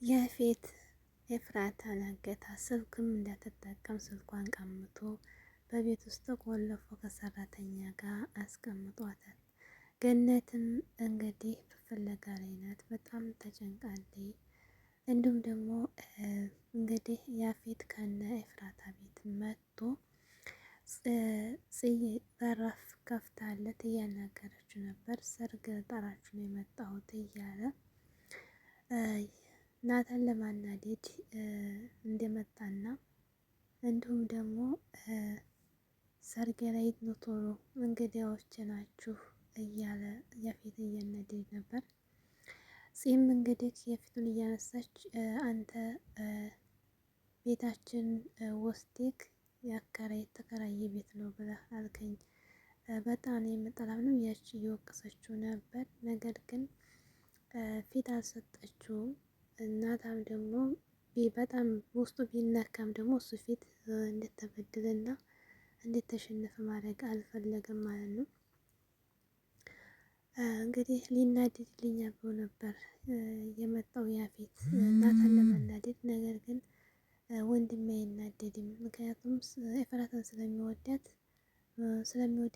ያፌት ኤፍራታን አገታ። ስልክም እንዳትጠቀም ስልኳን ቀምቶ በቤት ውስጥ ቆልፎ ከሰራተኛ ጋር አስቀምጧታል። ገነትም እንግዲህ ፍለጋ ላይ ናት። በጣም ተጨንቃለች። እንዲሁም ደግሞ እንግዲህ ያፌት ከነ ኤፍራታ ቤት መጥቶ ጽዬ በራፍ ከፍታለት እያናገረችው ነበር። ሰርግ ጠራችሁ ነው የመጣሁት እያለ ናታን ለማናደድ እንደመጣና እንዲሁም ደግሞ ሰርግ ላይ ኑ ቶሎ እንግዳዎች ናችሁ እያለ ያፌት እያናደደ ነበር። ጺም እንግዲህ የፊቱን እያነሳች አንተ ቤታችን ወስዴክ የተከራየ ቤት ነው ብለህ አልከኝ፣ በጣም የምጠላው ነው ያች እየወቀሰችው ነበር። ነገር ግን ፊት አልሰጠችውም። እናታም ደግሞ በጣም ውስጡ ቢነካም ደግሞ እሱ ፊት እንድትበድልና እንድትሸነፍ ማድረግ አልፈለገም ማለት ነው። እንግዲህ ሊናደድልኝ ብሎ ነበር የመጣው ያፌት እናታን ለመናደድ። ነገር ግን ወንድሜ አይናደድም፣ ምክንያቱም ኤፍራታን ስለሚወደት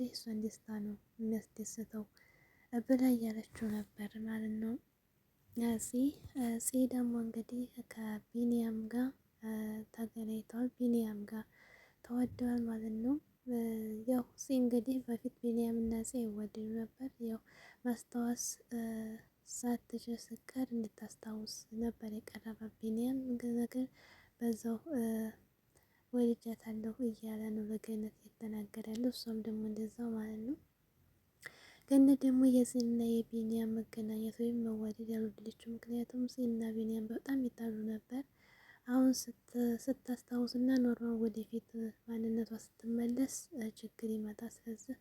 እሷን ደስታ ነው የሚያስደስተው ብላ እያለችው ነበር ማለት ነው። ፂ ደግሞ እንግዲህ ከቢኒያም ጋር ተገናኝተዋል። ቢኒያም ጋር ተዋደዋል ማለት ነው። ያው ፂ እንግዲህ በፊት ቢኒያም እና ፂ ይወደዱ ነበር። ያው ማስታወስ ሳትችል ስትቀር እንድታስታውስ ነበር የቀረባት ቢኒያም። ነገር በዛው ወድጃታለሁ እያለ ነው ለገነት እየተናገረ ያለው፣ እሷም ደግሞ እንደዛው ማለት ነው። ገነት ደግሞ የፂና የቢኒያም መገናኘት ወይም መዋደድ ያልወደደችው ምክንያቱም ፂና ቢኒያም በጣም ይጣሉ ነበር። አሁን ስታስታውስና ኖርማል ወደፊት ማንነቷ ስትመለስ ችግር ይመጣል። ስለዚህ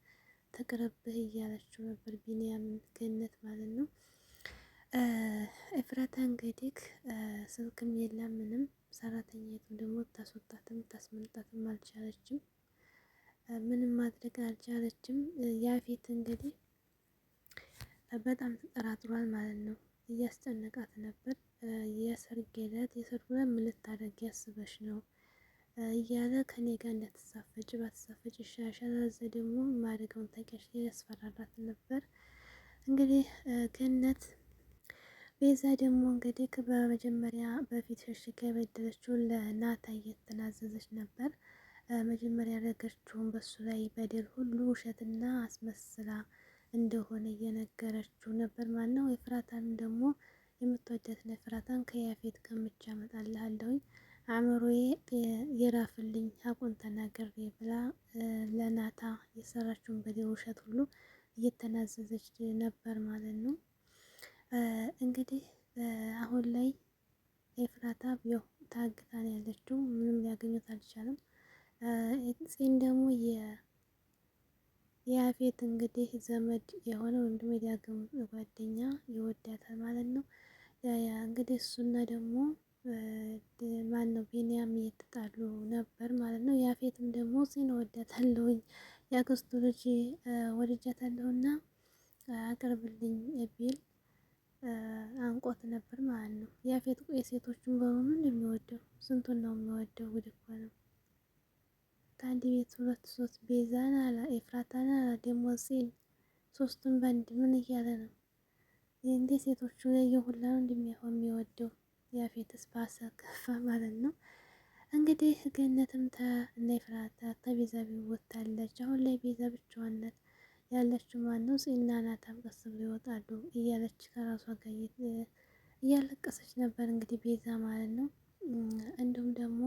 ተቅረብህ እያለችው ነበር ቢኒያም ገነት ማለት ነው። ኤፍራታ እንግዲህ ስልክም የለም ምንም፣ ሰራተኛቱም ደግሞ ታስወጣትም ታስመልጣትም አልቻለችም። ምንም ማድረግ አልቻለችም። ያፌት እንግዲህ በጣም ተጠራጥሯል ማለት ነው። እያስጨነቃት ነበር። የሰርግ ዕለት ምን ልታደርጊ ያስበሽ ነው እያለ ከኔ ጋር እንዳትሳፈጭ ባትሳፈጭ ይሻሻል፣ እዛ ደግሞ ማድረገውን ታውቂያለሽ ያስፈራራት ነበር። እንግዲህ ገነት ቤዛ ደግሞ እንግዲህ በመጀመሪያ በፊት ሸሽጋ የበደለችውን ለናታ እየተናዘዘች ነበር። መጀመሪያ ያደረገችውን በሱ ላይ በደል ሁሉ ውሸትና አስመስላ እንደሆነ እየነገረችው ነበር። ማነው ኤፍራታን ደግሞ የምትወደት ኤፍራታን ከያፌት ቀምቼ አመጣልሃለሁኝ አእምሮዬ ይረፍልኝ ሀቁን ተናግሬ ብላ ለናታ የሰራችውን በደል ውሸት ሁሉ እየተናዘዘች ነበር ማለት ነው። እንግዲህ አሁን ላይ ኤፍራታ ያው ታግታ ነው ያለችው፣ ምንም ሊያገኙት አልቻለም። ፂን ደግሞ የያፌት እንግዲህ ዘመድ የሆነ ወይም ደግሞ የዳግም ጓደኛ ይወዳታል ማለት ነው። እንግዲህ እሱና ደግሞ ማነው ቢኒያም እየተጣሉ ነበር ማለት ነው። ያፌትም ደግሞ ፂን እወዳታለሁኝ ያክስቱ ልጅ ወድጃታለሁና አቅርብልኝ ቢል አንቆት ነበር ማለት ነው። ያፌት የሴቶቹን በሙሉ የሚወደው ስንቱን ነው የሚወደው? ጉድ እኮ ነው። ከአንድ ቤት ሁለት ሶስት ቤዛን አለ ኤፍራታን አለ ደግሞ ፂን ሶስቱን በአንድ ምን እያለ ነው እንዴ? ሴቶቹ የሁላ ነው እንደሚሆን የሚወደው። ያፌትስ ባሰ ከፋ ማለት ነው። እንግዲህ ገነትም እና ኤፍራታ ከቤዛ ቤት ወጥታለች። አሁን ላይ ቤዛ ብቻዋን ናት ያለችው። ማነው ፂና ናታም ቀስ ብለው ይወጣሉ እያለች ከራሷ ጋር እያለቀሰች ነበር እንግዲህ ቤዛ ማለት ነው። እንዲሁም ደግሞ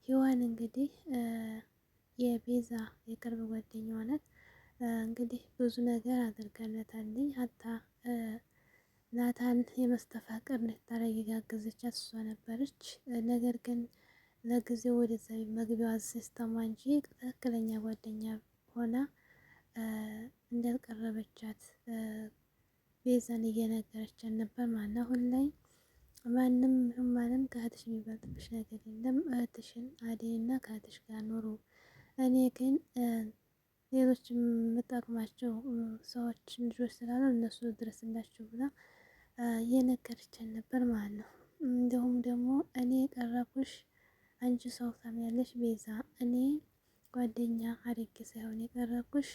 ሔዋን እንግዲህ የቤዛ የቅርብ ጓደኛዋ ናት። እንግዲህ ብዙ ነገር አድርጋለታለች። ሀታ ናታን የመስተፋቅር እንድታረግ ያገዘቻት እሷ ነበረች። ነገር ግን ለጊዜው ወደዛ መግቢያዋ ሲስተማ እንጂ ትክክለኛ ጓደኛ ሆና እንዳልቀረበቻት ቤዛን እየነገረቻት ነበር ማለት ነው። አሁን ላይ ማንም ከእህትሽ የሚበልጥብሽ ነገር የለም፣ እህትሽን አደይና ከእህትሽ ጋር ኖሮ እኔ ግን ሌሎች የምጠቅማቸው ሰዎች ልጆች ስላሉ እነሱ ድረስላቸው ብላ እየነገረቻት ነበር ማለት ነው። እንዲሁም ደግሞ እኔ የቀረብኩሽ አንቺ ሰው ታምያለሽ ቤዛ፣ እኔ ጓደኛ አድርጌ ሳይሆን የቀረብኩሽ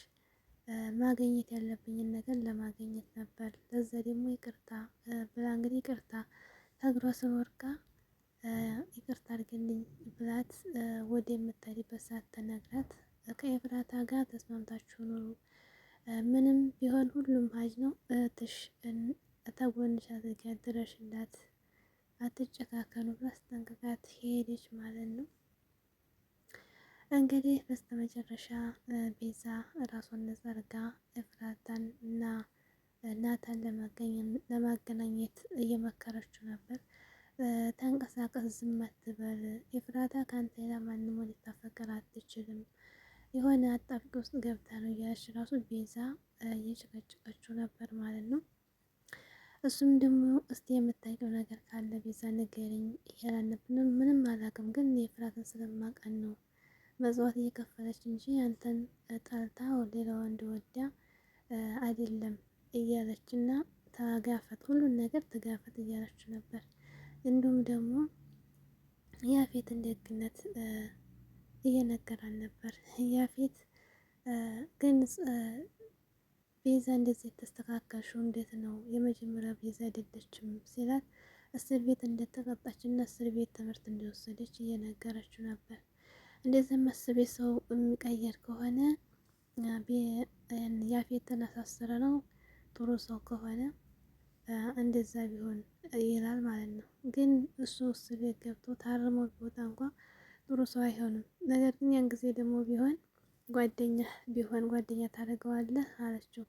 ማግኘት ያለብኝን ነገር ለማግኘት ነበር። ለዛ ደግሞ ይቅርታ ብላ እንግዲህ ይቅርታ ከእግሯ ስር ወድቃ ይቅርታ አድርግልኝ ብላት ወደ የምትሄድበት ሰዓት ተነግራት ከኤፍራታ ጋር ተስማምታችሁ ኑሩ፣ ምንም ቢሆን ሁሉም ሀጅ ነው፣ እህትሽ ተጎንሽ አድርጊያት፣ ድረሽላት፣ አትጨካከኑ ብላ አስጠንቅቃት ሄደች ማለት ነው። እንግዲህ በስተመጨረሻ ቤዛ ራሷን ነጻ አድርጋ ኤፍራታን እና ናታን ለማገናኘት እየመከረችው ነበር። ተንቀሳቀስ፣ ዝም አትበል፣ ኤፍራታ ከአንተ ሌላ ማንም ልታፈቅር አትችልም፣ የሆነ አጣብቂ ውስጥ ገብታ ነው እያለች ራሱ ቤዛ እየጨቀጨቀችው ነበር ማለት ነው። እሱም ደግሞ እስቲ የምታውቂው ነገር ካለ ቤዛ ንገሪኝ እያላን ነበር። ምንም አላውቅም፣ ግን የኤፍራታን ስለማውቃት ነው መጽዋት እየከፈለች እንጂ አንተን ጠልታ ሌላ ወንድ ወዲያ አይደለም እያለች እና ተጋፈጥ፣ ሁሉን ነገር ተጋፈጥ እያለች ነበር። እንዲሁም ደግሞ ያፌትን ደግነት እየነገራን ነበር። ያፌት ግን ቤዛ እንደዚህ የተስተካከልሽው እንዴት ነው? የመጀመሪያ ቤዛ አይደለችም ሲላት እስር ቤት እንደተቀጣች እና እስር ቤት ትምህርት እንደወሰደች እየነገረችው ነበር። እንደዚህ መስቤ ሰው የሚቀየር ከሆነ ያፌትን አሳስረ ነው ጥሩ ሰው ከሆነ እንደዛ ቢሆን ይላል ማለት ነው። ግን እሱ እስር ቤት ገብቶ ታርሞ ቢወጣ እንኳ ጥሩ ሰው አይሆንም። ነገር ግን ያን ጊዜ ደግሞ ቢሆን ጓደኛ ታደርገዋለህ አለችው።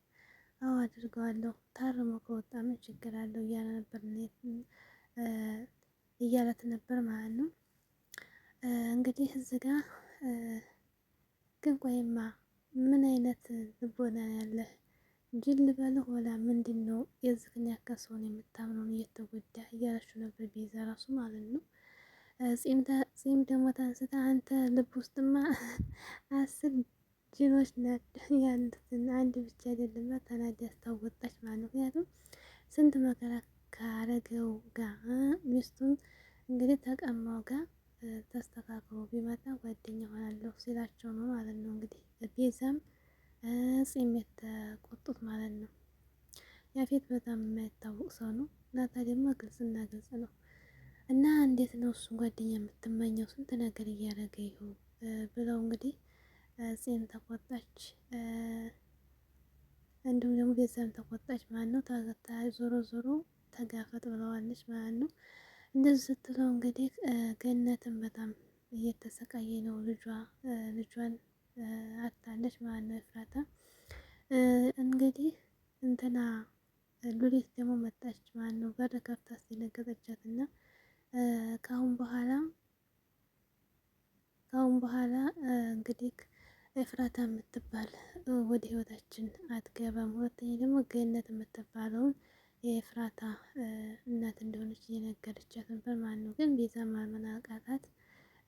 አዎ አድርገዋለሁ፣ ታርሞ ከወጣ ምን ችግር አለው እያለት ነበር ማለት ነው። እንግዲህ እዚህ ጋ ግን ቆይማ ምን አይነት ልቦና ያለህ ጅል ልበልህ ወላ ምንድን ነው የዝክን ያክል ሰውን የምታምነውን እየተጎዳ እያለችው ነበር ቤዛ ራሱ ማለት ነው። ጺም ደግሞ ታንስታ አንተ ልብ ውስጥማ 10 ጅኖች ያሉትን አንድ ብቻ አይደለም ተናዳ ያስታወጣች ማለት ነው። ምክንያቱም ስንት መከራ ካረገው ጋር ሚስቱን እንግዲህ ተቀማው ጋር ተስተካክሎ ቢመጣ ጓደኛ ሆናለሁ ሲላቸው ነው ማለት ነው። እንግዲህ ቤዛም ጺም የተቆጡት ማለት ነው። ያፌት በጣም የማይታወቅ ሰው ነው። ናታ ደግሞ ግልጽና ግልጽ ነው። እና እንዴት ነው እሱን ጓደኛ የምትመኘው? ስንት ነገር እያደረገ ይሁን ብለው እንግዲህ ጺም ተቆጣች። እንዲሁም ደግሞ ቤዛም ተቆጣች ማለት ነው። ዞሮ ዞሮ ተጋፈጥ ብለዋለች ማለት ነው። እንደዚህ ስትለው እንግዲህ ገነትን በጣም እየተሰቃየ ነው። ልጇን አታለች ማለት ነው ኤፍራታ። እንግዲህ እንትና ሉሊት ደግሞ መጣች ማለት ነው። በር ከፍታ አስደነገጠቻት እና ከአሁን በኋላ እንግዲህ ኤፍራታ የምትባል ወደ ህይወታችን አትገባም። ሁለተኛ ደግሞ ገነት የምትባለውን የኤፍራታ እናት እንደሆነች እየነገረቻት ነበር ማለት ነው። ግን ቤዛ ማመን አቃታት።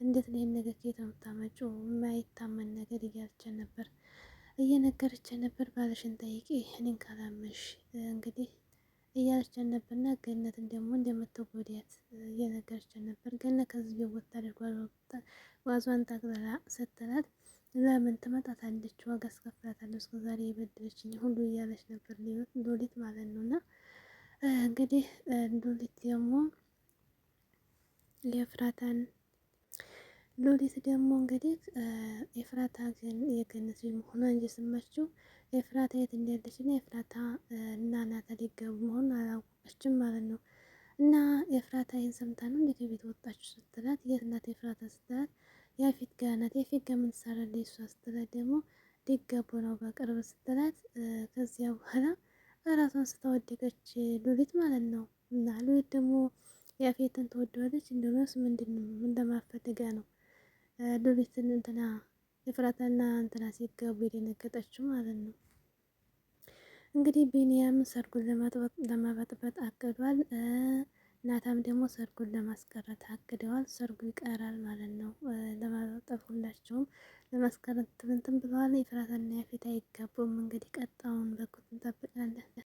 እንዴት ነው ይሄን ነገር ከየት ነው የምታመጪው? የማይታመን ነገር እያለቻት ነበር እየነገረቻት ነበር። ባለሽን ጠይቂ እኔን ካላመንሽ እንግዲህ እያለቻት ነበርና ገነትን ደግሞ እንደምትጎዳት እየነገረቻት ነበር። ገነት ከዚህ ቤት ወጥታ ዋዟን ጠቅልላ ስትላት ለምን ትመጣታለች? ዋጋ አስከፍላታለሁ እስከዛሬ የበደለችኝ ሁሉ እያለች ነበር ሉሊት ማለት ነው። እና እንግዲህ ሉሊት ደግሞ እንግዲህ ኤፍራታ ግን የገነት ልጅ መሆኗን እንጂ የሰማችው ኤፍራታ የት እንዳለች እና ኤፍራታ እና ናታን ሊገቡ መሆኑን አላወቀችም ማለት ነው። እና ኤፍራታ ይህን ሰምታ ነው እንዴት ቤት ወጣችሁ ስትላት የት ናት ኤፍራታ ስትላት ያፌት ጋር ናት። ያፌት ጋር ምን ትሰራለች እሷ ስትላት ደግሞ ሊገቡ ነው በቅርብ ስትላት ከዚያ በኋላ ራሷን ስታወደቀች ሉሊት ማለት ነው። እና ሉሊት ደግሞ ያፌትን ተወደዋለች እንደሆነስ ምንድን ነው እንደማፈልጋ ነው ሉሊትን እንትና ኤፍራታና እንትና ሲገቡ የደነገጠችው ማለት ነው። እንግዲህ ቢኒያም ሰርጉን ለመበጥበጥ አቅዷል። ናታም ደግሞ ሰርጉን ለማስቀረት አቅደዋል። ሰርጉ ይቀራል ማለት ነው ለማበጠፍ ሁላቸውም ለማስቀረት እንትን ብለዋል። ኤፍራታና ያፌት አይጋቡም። እንግዲህ ቀጣውን በጉት እንጠብቃለን።